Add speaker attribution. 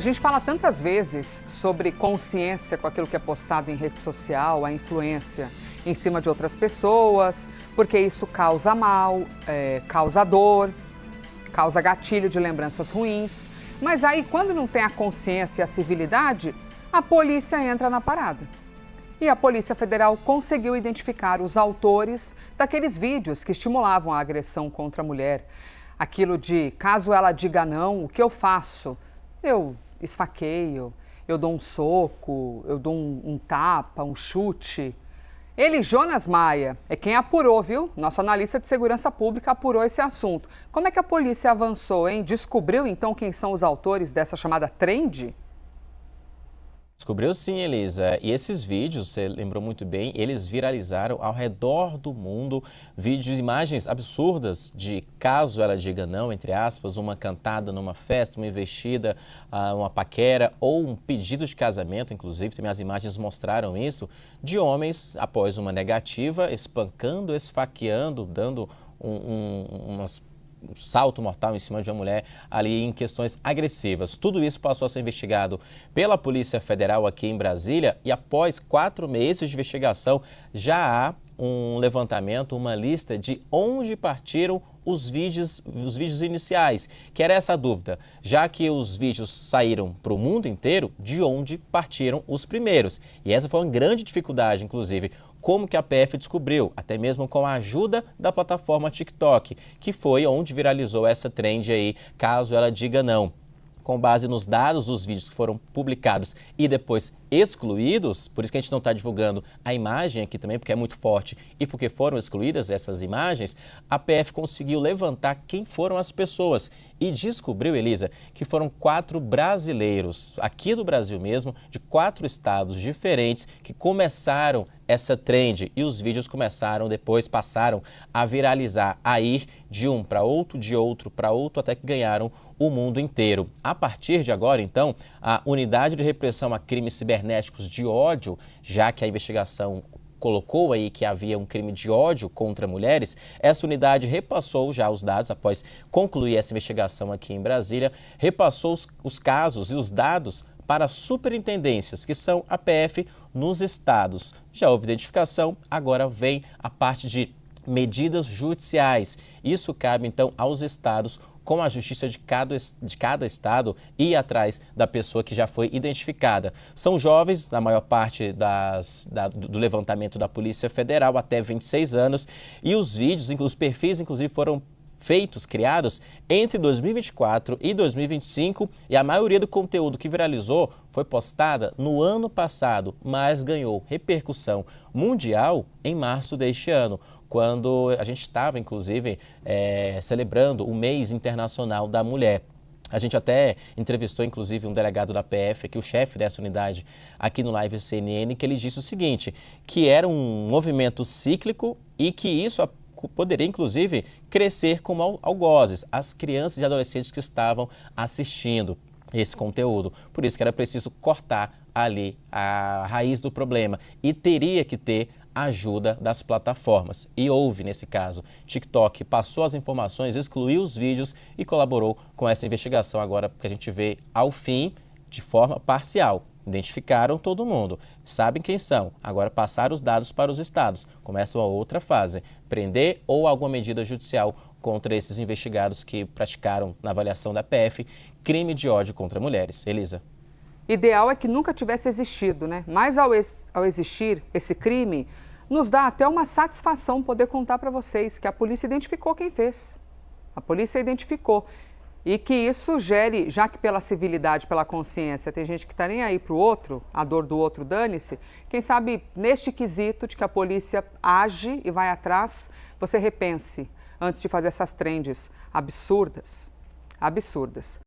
Speaker 1: A gente fala tantas vezes sobre consciência com aquilo que é postado em rede social, a influência em cima de outras pessoas, porque isso causa mal, causa dor, causa gatilho de lembranças ruins. Mas aí, quando não tem a consciência e a civilidade, a polícia entra na parada. E a Polícia Federal conseguiu identificar os autores daqueles vídeos que estimulavam a agressão contra a mulher. Aquilo de, caso ela diga não, o que eu faço? Eu esfaqueio, eu dou um soco, eu dou um tapa, um chute. Ele, Jonas Maia, é quem apurou, viu? Nosso analista de segurança pública apurou esse assunto. Como é que a polícia avançou, hein? Descobriu, então, quem são os autores dessa chamada trend?
Speaker 2: Descobriu sim, Elisa. E esses vídeos, você lembrou muito bem, eles viralizaram ao redor do mundo. Vídeos, imagens absurdas de caso ela diga não, entre aspas, uma cantada numa festa, uma investida, uma paquera ou um pedido de casamento, inclusive, também as imagens mostraram isso, de homens, após uma negativa, espancando, esfaqueando, dando umas salto mortal em cima de uma mulher ali em questões agressivas. Tudo isso passou a ser investigado pela Polícia Federal aqui em Brasília e após 4 meses de investigação já há um levantamento, uma lista de onde partiram os vídeos iniciais, que era essa a dúvida, já que os vídeos saíram para o mundo inteiro, de onde partiram os primeiros. E essa foi uma grande dificuldade, inclusive, como que a PF descobriu, até mesmo com a ajuda da plataforma TikTok, que foi onde viralizou essa trend aí, caso ela diga não. Com base nos dados dos vídeos que foram publicados e depois excluídos, por isso que a gente não está divulgando a imagem aqui também, porque é muito forte e porque foram excluídas essas imagens, a PF conseguiu levantar quem foram as pessoas e descobriu, Elisa, que foram 4 brasileiros, aqui do Brasil mesmo, de 4 estados diferentes, que começaram essa trend e os vídeos passaram a viralizar, a ir de um para outro, de outro para outro, até que ganharam o mundo inteiro. A partir de agora, então, a Unidade de Repressão a Crimes Cibernéticos de Ódio, já que a investigação colocou aí que havia um crime de ódio contra mulheres, essa unidade repassou já os dados, após concluir essa investigação aqui em Brasília, repassou os casos e os dados para as superintendências, que são a PF nos estados. Já houve identificação, agora vem a parte de medidas judiciais. Isso cabe, então, aos estados, com a justiça de cada estado ir atrás da pessoa que já foi identificada. São jovens, na maior parte do levantamento da Polícia Federal, até 26 anos, e os vídeos, os perfis, inclusive, foram criados entre 2024 e 2025 e a maioria do conteúdo que viralizou foi postada no ano passado, mas ganhou repercussão mundial em março deste ano, quando a gente estava, inclusive, celebrando o Mês Internacional da Mulher. A gente até entrevistou, inclusive, um delegado da PF, aqui, o chefe dessa unidade, aqui no Live CNN, que ele disse o seguinte, que era um movimento cíclico e que isso poderia, inclusive, crescer como algozes, as crianças e adolescentes que estavam assistindo esse conteúdo. Por isso que era preciso cortar ali a raiz do problema e teria que ter ajuda das plataformas. E houve, nesse caso, TikTok passou as informações, excluiu os vídeos e colaborou com essa investigação agora que a gente vê ao fim de forma parcial. Identificaram todo mundo, sabem quem são, agora passaram os dados para os estados. Começa uma outra fase, prender ou alguma medida judicial contra esses investigados que praticaram, na avaliação da PF, crime de ódio contra mulheres. Elisa.
Speaker 1: Ideal é que nunca tivesse existido, né? Mas ao existir esse crime, nos dá até uma satisfação poder contar para vocês que a polícia identificou quem fez. A polícia identificou. E que isso gere, já que pela civilidade, pela consciência, tem gente que está nem aí para o outro, a dor do outro dane-se, quem sabe neste quesito de que a polícia age e vai atrás, você repense antes de fazer essas trends absurdas.